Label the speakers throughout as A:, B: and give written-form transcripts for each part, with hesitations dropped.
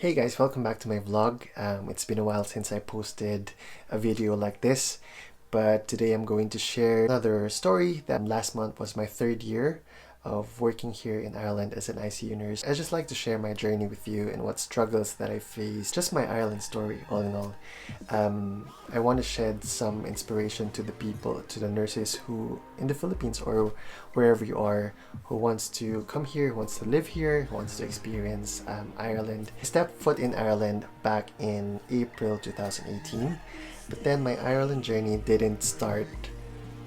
A: Hey guys, welcome back to my vlog. It's been a while since I posted a video like this, but today I'm going to share another story that last month was my third year of working here in Ireland as an ICU nurse. I just like to share my journey with you and what struggles that I faced, just my Ireland story all in all. I want to shed some inspiration to the people, to the nurses who in the Philippines or wherever you are, who wants to come here, who wants to live here, who wants to experience Ireland. I stepped foot in Ireland back in April 2018, but then my Ireland journey didn't start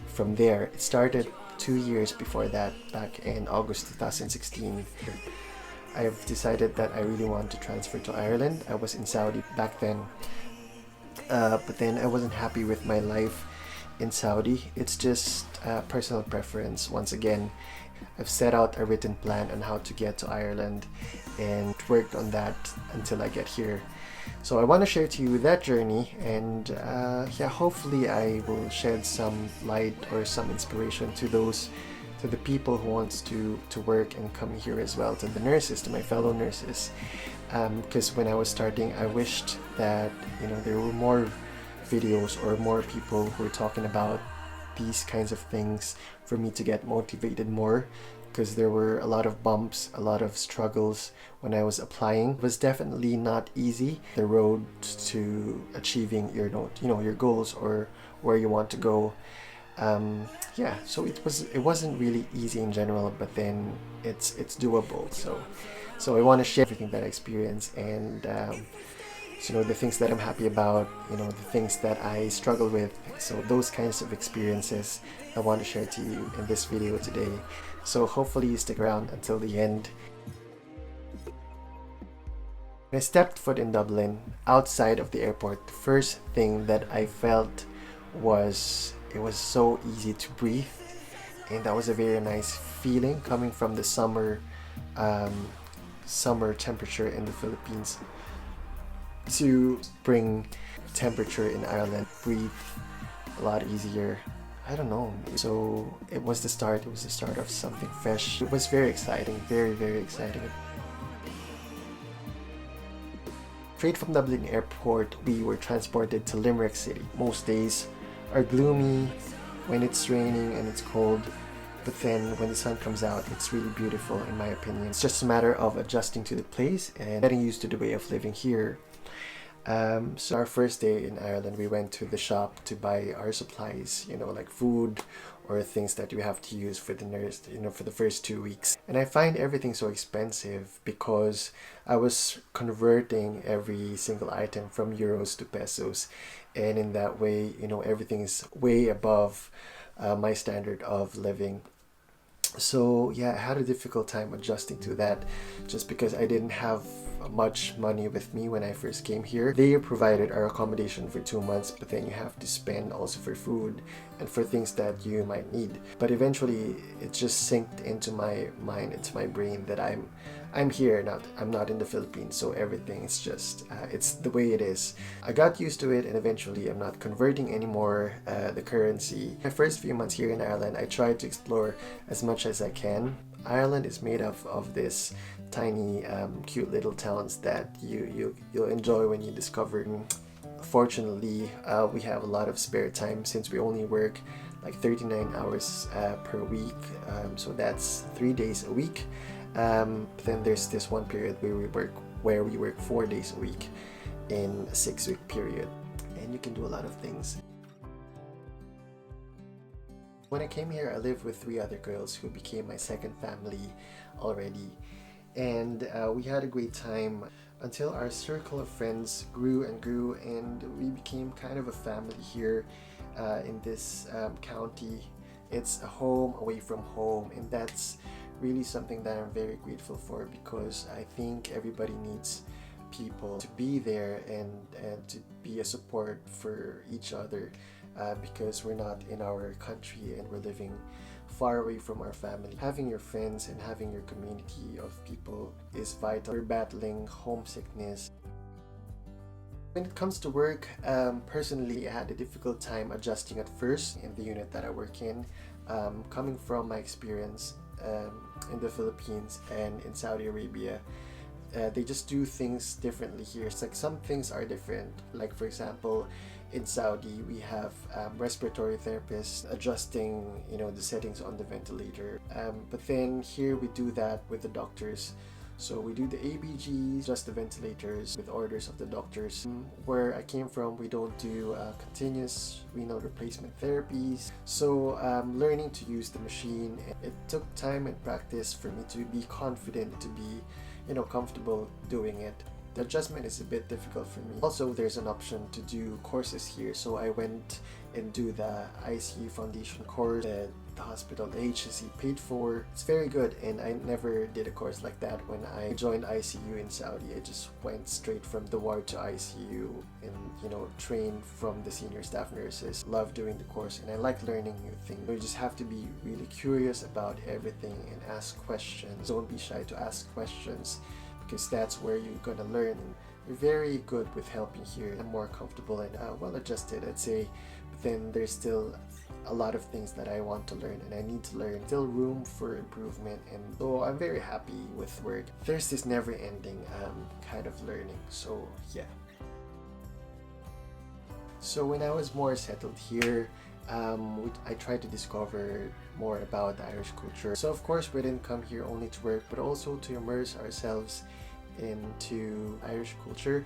A: from there. It started 2 years before that, back in August 2016. I've decided that I really want to transfer to Ireland. I was in Saudi back then, but then I wasn't happy with my life in Saudi. It's just personal preference. Once again, I've set out a written plan on how to get to Ireland and worked on that until I get here. So I want to share to you that journey, and yeah, hopefully I will shed some light or some inspiration to the people who wants to work and come here as well, to the nurses, to my fellow nurses. Because when I was starting, I wished that there were more videos or more people who were talking about these kinds of things for me to get motivated more, because there were a lot of bumps, a lot of struggles when I was applying. It was definitely not easy. The road to achieving your your goals or where you want to go. Yeah, so it wasn't really easy in general, but then it's doable. So I want to share everything that I experienced, and so, the things that I'm happy about, the things that I struggle with. So those kinds of experiences I want to share to you in this video today. So hopefully you stick around until the end. When I stepped foot in Dublin, outside of the airport, the first thing that I felt was it was so easy to breathe, and that was a very nice feeling coming from the summer temperature in the Philippines to spring temperature in Ireland. Breathe a lot easier. I don't know. So it was the start. It was the start of something fresh. It was very exciting. Very, very exciting. Straight from Dublin Airport, we were transported to Limerick City. Most days are gloomy when it's raining and it's cold, but then when the sun comes out, it's really beautiful in my opinion. It's just a matter of adjusting to the place and getting used to the way of living here. So our first day in Ireland, we went to the shop to buy our supplies, like food or things that you have to use for the nurse, for the first 2 weeks. And I find everything so expensive because I was converting every single item from euros to pesos. And in that way, everything is way above my standard of living. So yeah, I had a difficult time adjusting to that just because I didn't have much money with me when I first came here. They provided our accommodation for 2 months, but then you have to spend also for food and for things that you might need. But eventually it just synced into my mind, into my brain, that I'm here, I'm not in the Philippines, so everything is just it's the way it is. I got used to it, and eventually I'm not converting anymore the currency. My first few months here in Ireland, I tried to explore as much as I can. Ireland is made of this tiny cute little towns that you'll enjoy when you discover it. Fortunately, we have a lot of spare time since we only work like 39 hours per week, so that's 3 days a week. Then there's this one period where we work 4 days a week in a 6-week period, and you can do a lot of things. When I came here, I lived with 3 other girls who became my second family already, and we had a great time until our circle of friends grew and grew, and we became kind of a family here in this county. It's a home away from home, and that's really something that I'm very grateful for, because I think everybody needs people to be there and to be a support for each other, because we're not in our country and we're living far away from our family. Having your friends and having your community of people is vital. We're battling homesickness. When it comes to work, personally I had a difficult time adjusting at first in the unit that I work in, coming from my experience in the Philippines and in Saudi Arabia. they just do things differently here. It's like some things are different. Like for example, in Saudi, we have respiratory therapists adjusting, the settings on the ventilator. But then here we do that with the doctors. So we do the ABGs, adjust the ventilators with orders of the doctors. Where I came from, we don't do continuous renal replacement therapies. So learning to use the machine, it took time and practice for me to be confident, to be, comfortable doing it. The adjustment is a bit difficult for me. Also, there's an option to do courses here. So I went and do the ICU foundation course that the hospital, the HSC paid for. It's very good, and I never did a course like that when I joined ICU in Saudi. I just went straight from the ward to ICU and, trained from the senior staff nurses. Love doing the course, and I like learning new things. You just have to be really curious about everything and ask questions. Don't be shy to ask questions, because that's where you're gonna learn. You're very good with helping here. I'm more comfortable and well adjusted, I'd say. But then there's still a lot of things that I want to learn and I need to learn. Still room for improvement, and so I'm very happy with work. There's this never-ending kind of learning. So yeah. So when I was more settled here, I tried to discover more about the Irish culture. So of course we didn't come here only to work, but also to immerse ourselves into Irish culture.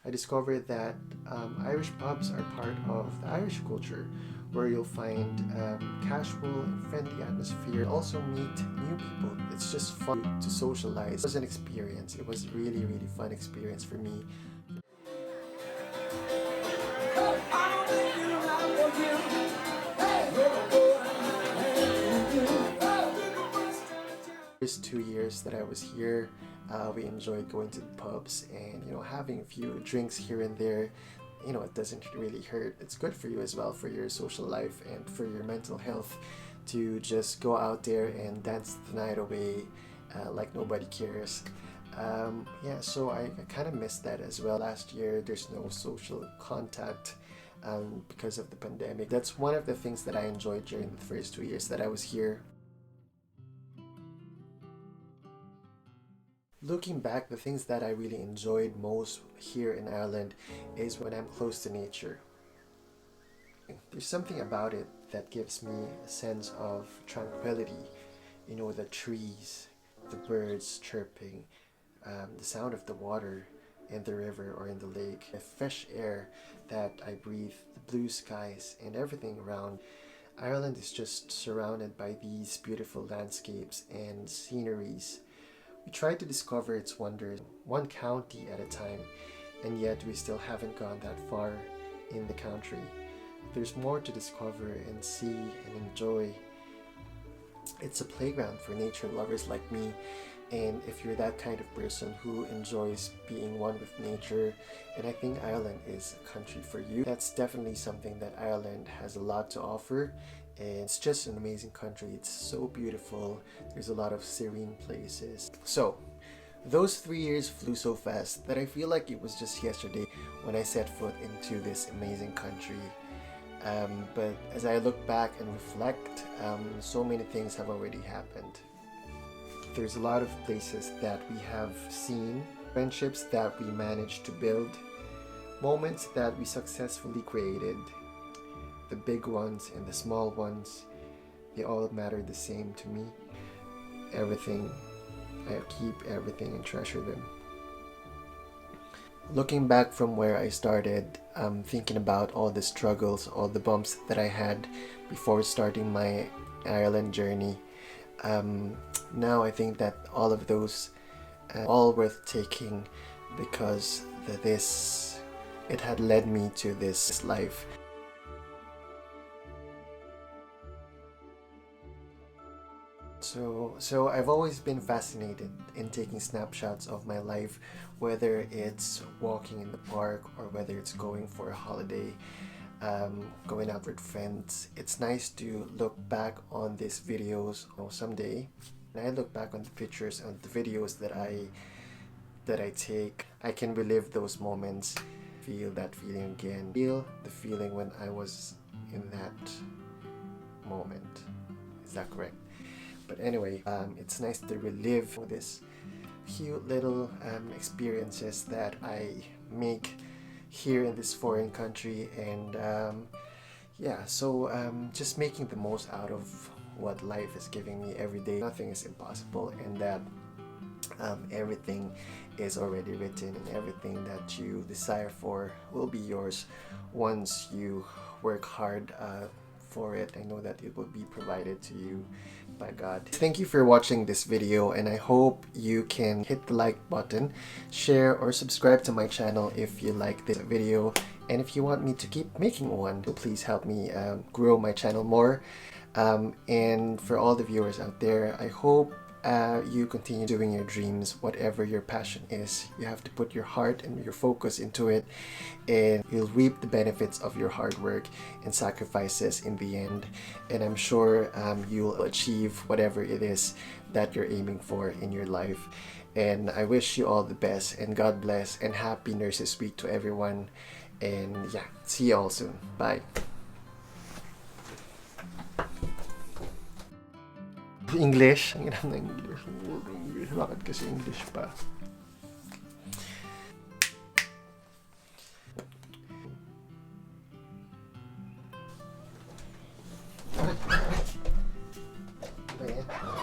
A: I discovered that Irish pubs are part of the Irish culture, where you'll find casual and friendly atmosphere. Also meet new people. It's just fun to socialize. It was an experience. It was really, really fun experience for me. First 2 years that I was here, we enjoyed going to the pubs and having a few drinks here and there. It doesn't really hurt. It's good for you as well, for your social life and for your mental health, to just go out there and dance the night away like nobody cares. So I kind of missed that as well. Last year there's no social contact because of the pandemic. That's one of the things that I enjoyed during the first 2 years that I was here. Looking back, the things that I really enjoyed most here in Ireland is when I'm close to nature. There's something about it that gives me a sense of tranquility. The trees, the birds chirping, the sound of the water in the river or in the lake, the fresh air that I breathe, the blue skies and everything around. Ireland is just surrounded by these beautiful landscapes and sceneries. We try to discover its wonders one county at a time, and yet we still haven't gone that far in the country. There's more to discover and see and enjoy. It's a playground for nature lovers like me, and if you're that kind of person who enjoys being one with nature, then I think Ireland is a country for you. That's definitely something that Ireland has a lot to offer. And it's just an amazing country. It's so beautiful. There's a lot of serene places. So those 3 years flew so fast that I feel like it was just yesterday when I set foot into this amazing country. But as I look back and reflect, so many things have already happened. There's a lot of places that we have seen, friendships that we managed to build, moments that we successfully created. The big ones and the small ones, they all matter the same to me. Everything, I keep everything and treasure them. Looking back from where I started, thinking about all the struggles, all the bumps that I had before starting my Ireland journey, now I think that all of those all worth taking, because it had led me to this life. So I've always been fascinated in taking snapshots of my life, whether it's walking in the park or whether it's going for a holiday, going out with friends. It's nice to look back on these videos someday. And I look back on the pictures and the videos that I take. I can relive those moments, feel that feeling again, feel the feeling when I was in that moment. Is that correct? But anyway, it's nice to relive this cute little experiences that I make here in this foreign country, and yeah, so just making the most out of what life is giving me every day. Nothing is impossible, and that everything is already written, and everything that you desire for will be yours once you work hard for it. I know that it will be provided to you by God. Thank you for watching this video, and I hope you can hit the like button, share or subscribe to my channel if you like this video, and if you want me to keep making one, please help me grow my channel more. And for all the viewers out there, I hope you continue doing your dreams, whatever your passion is. You have to put your heart and your focus into it, and you'll reap the benefits of your hard work and sacrifices in the end. And I'm sure you'll achieve whatever it is that you're aiming for in your life. And I wish you all the best, and God bless, and happy Nurses Week to everyone. And yeah, see you all soon. Bye. English? Ang hirap na English. Bakit kasi English pa? Ayan.